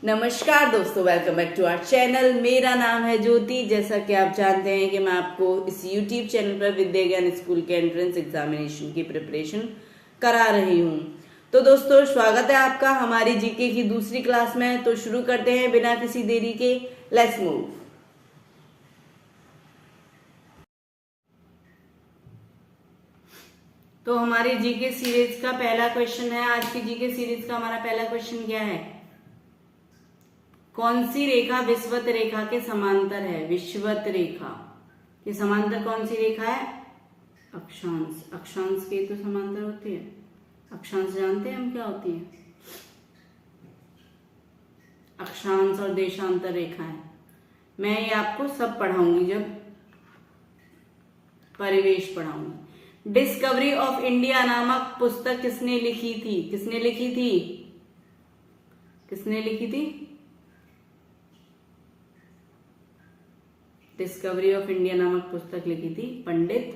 नमस्कार दोस्तों, welcome back to our channel. मेरा नाम है ज्योति। जैसा कि आप जानते हैं कि मैं आपको इस यूट्यूब चैनल पर विद्या ज्ञान स्कूल के एंट्रेंस एग्जामिनेशन की प्रिपरेशन करा रही हूँ। तो दोस्तों, स्वागत है आपका हमारी जीके की दूसरी क्लास में। तो शुरू करते हैं बिना किसी देरी के। Let's move. तो हमारी जीके सीरीज का पहला क्वेश्चन है। आज की जीके सीरीज का हमारा पहला क्वेश्चन क्या है? कौन सी रेखा विषुवत रेखा के समांतर है? विषुवत रेखा के समांतर कौन सी रेखा है? अक्षांश। अक्षांश के तो समांतर होती है। अक्षांश जानते हैं हम क्या होती है? अक्षांश और देशांतर रेखा है। मैं ये आपको सब पढ़ाऊंगी जब परिवेश पढ़ाऊंगी। डिस्कवरी ऑफ इंडिया नामक पुस्तक किसने लिखी थी? किसने लिखी थी? किसने लिखी थी? डिस्कवरी ऑफ इंडिया नामक पुस्तक लिखी थी पंडित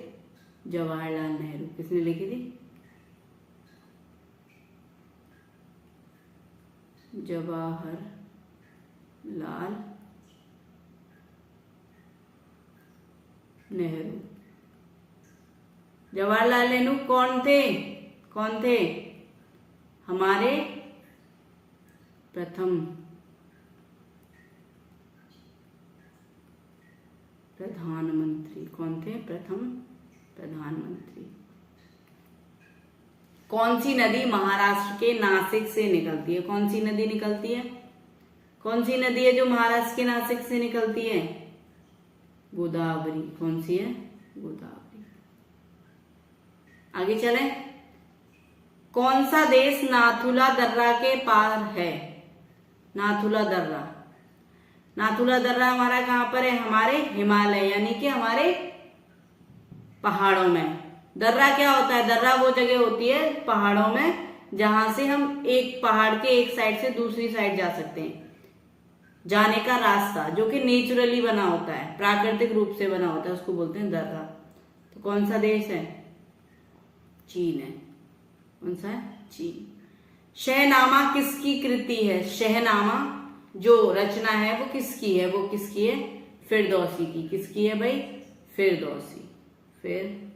जवाहरलाल नेहरू। किसने लिखी थी? जवाहरलाल नेहरू। जवाहरलाल नेहरू कौन थे? कौन थे? हमारे प्रथम प्रधानमंत्री। कौन थे? प्रथम प्रधानमंत्री। कौन सी नदी महाराष्ट्र के नासिक से निकलती है? कौन सी नदी निकलती है? कौन सी नदी है जो महाराष्ट्र के नासिक से निकलती है? गोदावरी। कौन सी है? गोदावरी। आगे चलें। कौन सा देश नाथुला दर्रा के पार है? नाथुला दर्रा। नाथुला दर्रा हमारा कहां पर है? हमारे हिमालय यानी कि हमारे पहाड़ों में। दर्रा क्या होता है? दर्रा वो जगह होती है पहाड़ों में जहां से हम एक पहाड़ के एक साइड से दूसरी साइड जा सकते हैं। जाने का रास्ता जो कि नेचुरली बना होता है, प्राकृतिक रूप से बना होता है, उसको बोलते हैं दर्रा। तो कौन सा देश है? चीन है। कौन सा है? चीन। शहनामा किसकी कृति है? शहनामा जो रचना है वो किसकी है? वो किसकी है? फिरदौसी की। किसकी है भाई? फिरदौसी। फिरदौसी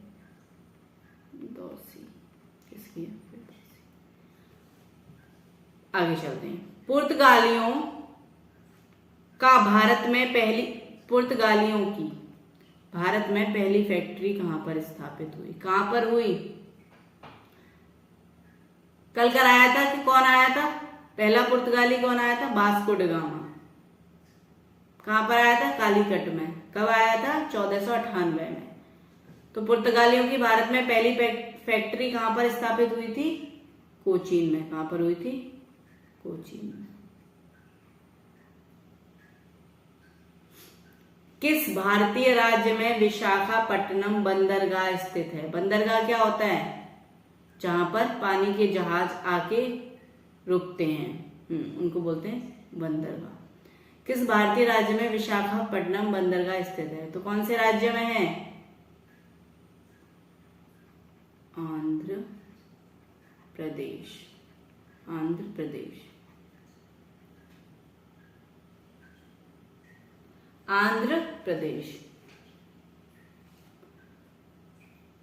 किसकी है? फिरदौसी। आगे चलते हैं। पुर्तगालियों का पुर्तगालियों की भारत में पहली फैक्ट्री कहां पर स्थापित हुई? कहां पर हुई? कल कराया था कि कौन आया था? पहला पुर्तगाली कौन आया था? Vasco da Gama. कहां पर आया था? कालीकट में। कब आया था? 1498 में। तो पुर्तगालियों की भारत में पहली फैक्ट्री कहां पर स्थापित हुई थी? कोचीन में। कहां पर हुई थी? कोचीन में। किस भारतीय राज्य में विशाखापट्टनम बंदरगाह स्थित है? बंदरगाह क्या होता है? जहां पर पानी के जहाज आके रुकते हैं, उनको बोलते हैं बंदरगाह। किस भारतीय राज्य में विशाखापट्टनम बंदरगाह स्थित है? तो कौन से राज्य में है? आंध्र प्रदेश। आंध्र प्रदेश। आंध्र प्रदेश।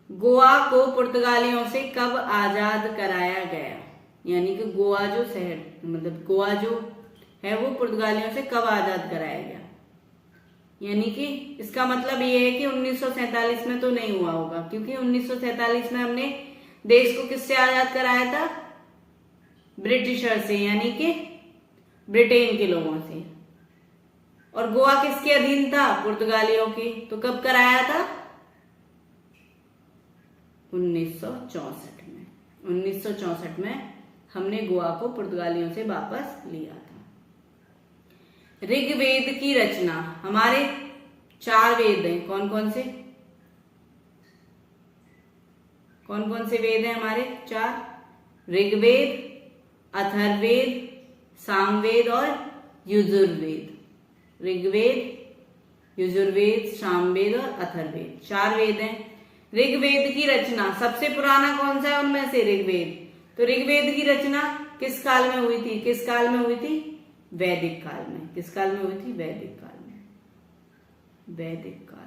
गोवा को पुर्तगालियों से कब आजाद कराया गया? यानी कि गोवा जो शहर, मतलब गोवा जो है वो पुर्तगालियों से कब आजाद कराया गया? यानी कि इसका मतलब ये है कि 1947 में तो नहीं हुआ होगा, क्योंकि 1947 में हमने देश को किससे आजाद कराया था? ब्रिटिशर से, यानी कि ब्रिटेन के लोगों से। और गोवा किसके अधीन था? पुर्तगालियों के। तो कब कराया था? 1964 में। 1964 में हमने गोवा को पुर्तगालियों से वापस लिया था। ऋग्वेद की रचना। हमारे 4 वेद हैं। कौन कौन से? कौन कौन से वेद हैं हमारे? 4। ऋग्वेद, अथर्ववेद, सामवेद और यजुर्वेद। ऋग्वेद, यजुर्वेद, सामवेद और अथर्ववेद, 4 वेद हैं। ऋग्वेद की रचना सबसे पुराना कौन सा है उनमें से? ऋग्वेद। तो ऋग्वेद की रचना किस काल में हुई थी? किस काल में हुई थी? वैदिक काल में। किस काल में हुई थी? वैदिक काल में। वैदिक काल।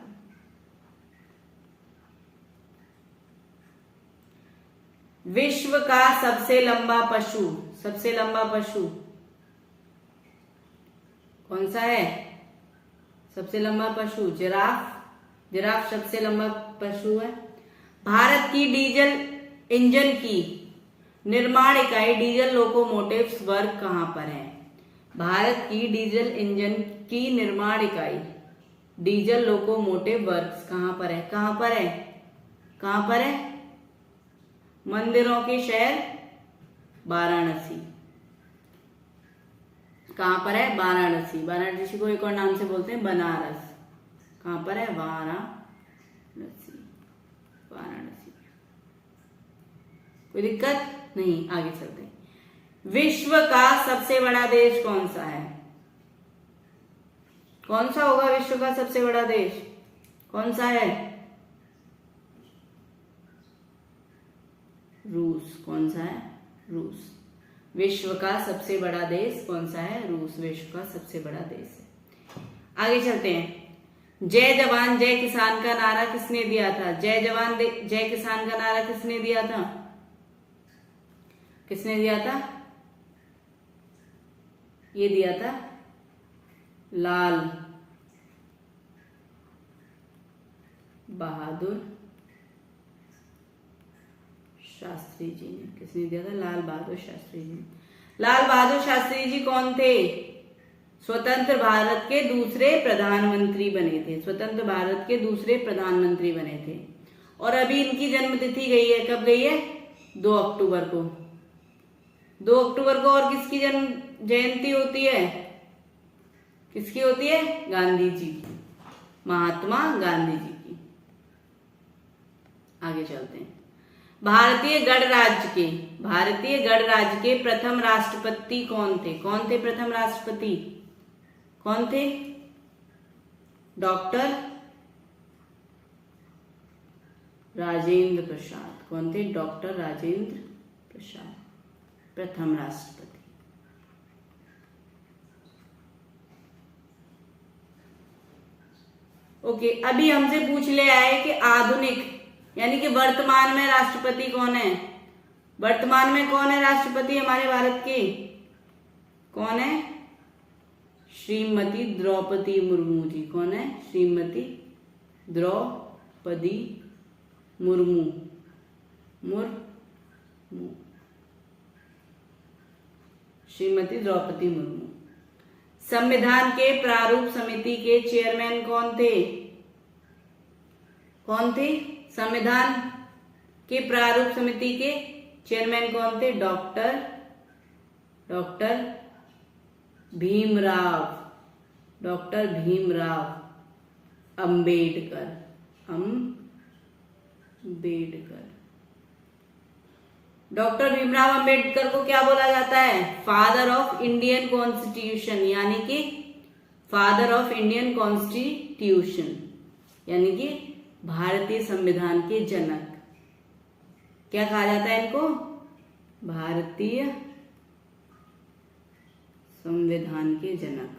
विश्व का सबसे लंबा पशु, सबसे लंबा पशु कौन सा है? सबसे लंबा पशु जिराफ। जिराफ सबसे लंबा पशु है। भारत की डीजल इंजन की निर्माण इकाई डीजल लोकोमोटिव्स वर्क कहां पर है? भारत की डीजल इंजन की निर्माण इकाई डीजल लोकोमोटिव वर्क्स कहां पर है? कहां पर है? कहां पर है? मंदिरों के शहर वाराणसी। कहां पर है? वाराणसी। वाराणसी को एक और नाम से बोलते हैं बनारस। कहां पर है? वाराणसी। वाराणसी। कोई दिक्कत नहीं, आगे चलते हैं। विश्व का सबसे बड़ा देश कौन सा है? कौन सा होगा विश्व का सबसे बड़ा देश? कौन सा है? रूस। कौन सा है? रूस। विश्व का सबसे बड़ा देश कौन सा है? रूस विश्व का सबसे बड़ा देश है। आगे चलते हैं। जय जवान जय किसान का नारा किसने दिया था? जय जवान जय किसान का नारा किसने दिया था? किसने दिया था? ये दिया था लाल बहादुर शास्त्री जी ने। किसने दिया था? लाल बहादुर शास्त्री जी। लाल बहादुर शास्त्री जी कौन थे? स्वतंत्र भारत के दूसरे प्रधानमंत्री बने थे। स्वतंत्र भारत के दूसरे प्रधानमंत्री बने थे। और अभी इनकी जन्मतिथि गई है। कब गई है? 2 अक्टूबर को। 2 अक्टूबर को। और किसकी जन्म जयंती होती है? किसकी होती है? गांधी जी की, महात्मा गांधी जी की। आगे चलते हैं। भारतीय गणराज्य के प्रथम राष्ट्रपति कौन थे? कौन थे प्रथम राष्ट्रपति? कौन थे? डॉक्टर राजेंद्र प्रसाद। कौन थे? डॉक्टर राजेंद्र प्रसाद प्रथम राष्ट्रपति। ओके, अभी हमसे पूछ ले आए कि आधुनिक यानी कि वर्तमान में राष्ट्रपति कौन है? वर्तमान में कौन है राष्ट्रपति हमारे भारत के? कौन है? श्रीमती द्रौपदी मुर्मू जी। कौन है? श्रीमती द्रौपदी मुर्मू। श्रीमती द्रौपदी मुर्मू। संविधान के प्रारूप समिति के चेयरमैन कौन थे? कौन थे? संविधान के प्रारूप समिति के चेयरमैन कौन थे? डॉक्टर भीमराव अंबेडकर। डॉक्टर भीमराव अंबेडकर को क्या बोला जाता है? फादर ऑफ इंडियन कॉन्स्टिट्यूशन, यानी कि फादर ऑफ इंडियन कॉन्स्टिट्यूशन, यानी कि भारतीय संविधान के जनक। क्या कहा जाता है इनको? भारतीय संविधान के जनक।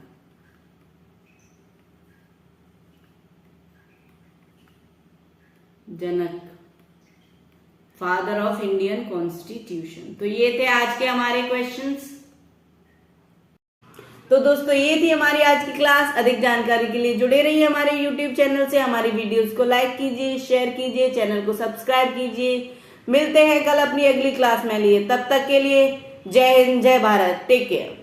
Father of Indian constitution. तो ये थे आज के हमारे क्वेश्चंस। तो दोस्तों ये थी हमारी आज की क्लास। अधिक जानकारी के लिए जुड़े रहिए हमारे YouTube चैनल से। हमारी वीडियोस को लाइक कीजिए, शेयर कीजिए, चैनल को सब्सक्राइब कीजिए। मिलते हैं कल अपनी अगली क्लास में लिए। तब तक के लिए जय हिंद, जय भारत, टेक केयर।